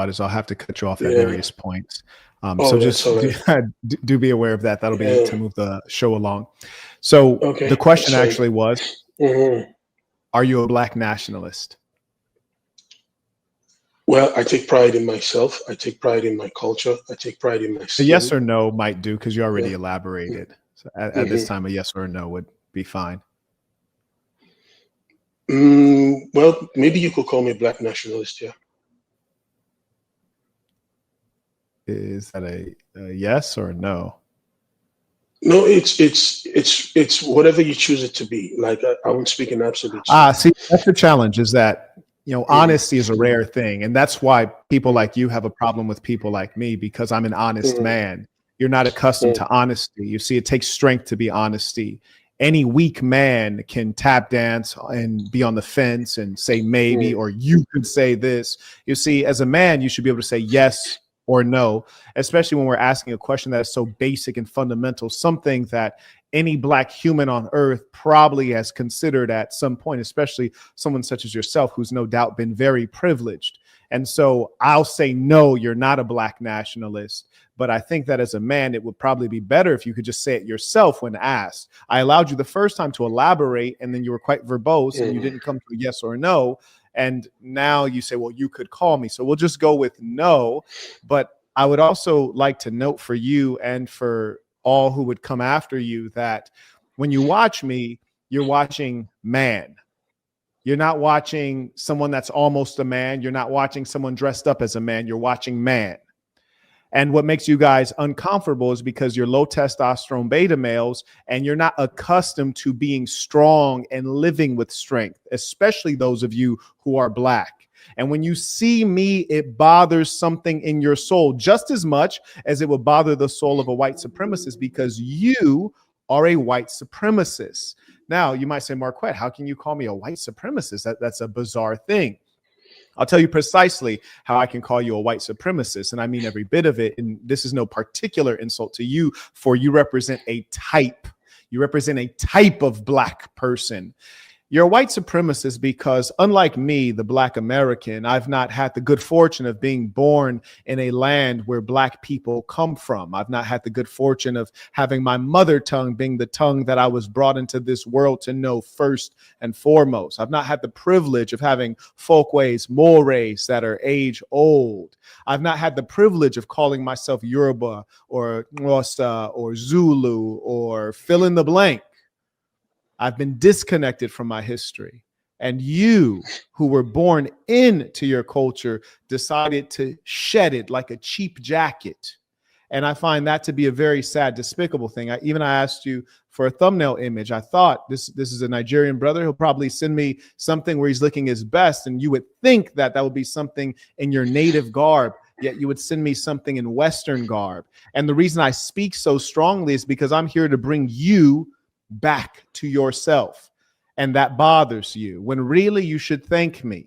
is I'll have to cut you off at Yeah. various points. Oh, So that's just all right. do be aware of that. That'll be Yeah. to move the show along. So Okay, the question that's actually fine. was, Mhm. are you a Black nationalist? Well, I take pride in myself. I take pride in my culture. I take pride in my A yes skin. or no might do because you already Yeah. elaborated. So at this Mhm. time, a yes or a no would be fine. Well, maybe you could call me a Black nationalist. Yeah. Is that a yes or a no? No, it's whatever you choose it to be. Like I won't speak in absolutes here. See, that's the challenge is that, Mhm. honesty is a rare thing. And that's why people Mhm. like you have a problem with people like me, because I'm an honest Mhm. man. You're not accustomed Mhm. to honesty. You see, it takes strength to be honesty. Any weak man can tap dance and be on the fence and say maybe, Mhm. or you could say this. You see, as a man, you should be able to say yes or no, especially when we're asking a question that is so basic and fundamental, something that any Black human on earth probably has considered at some point, especially someone such as yourself, who's no doubt been very privileged. And so I'll say, no, you're not a Black nationalist. But I think that as a man, it would probably be better if you could just say it yourself when asked. I allowed you the first time to elaborate, and then you were quite verbose and you Mhm. didn't come to a yes or a no. And now you say, well, you could call me. So we'll just go with no. But I would also like to note for you and for all who would come after you that when you watch me, you're watching man. You're not watching someone that's almost a man. You're not watching someone dressed up as a man. You're watching man. And what makes you guys uncomfortable is because you're low testosterone beta males and you're not accustomed to being strong and living with strength, especially those of you who are Black. And when you see me, it bothers something in your soul just as much as it would bother the soul of a white supremacist, because you are a white supremacist. Now, you might say, Marquett, how can you call me a white supremacist? That's a bizarre thing. I'll tell you precisely how I can call you a white supremacist, and I mean every bit of it. And this is no particular insult to you, for you represent a type. You represent a type of Black person. You're a white supremacist because, unlike me, the Black American, I've not had the good fortune of being born in a land where Black people come from. I've not had the good fortune of having my mother tongue being the tongue that I was brought into this world to know first and foremost. I've not had the privilege of having folkways, mores that are age old. I've not had the privilege of calling myself Yoruba or Xhosa or Zulu or fill in the blank. I've been disconnected from my history. And you, who were born into your culture, decided to shed it like a cheap jacket. And I find that to be a very sad, despicable thing. I asked you for a thumbnail image. I thought this is a Nigerian brother. He'll probably send me something where he's looking his best. And you would think that that would be something in your native garb, yet you would send me something in Western garb. And the reason I speak so strongly is because I'm here to bring you back to yourself. And that bothers you when really you should thank me.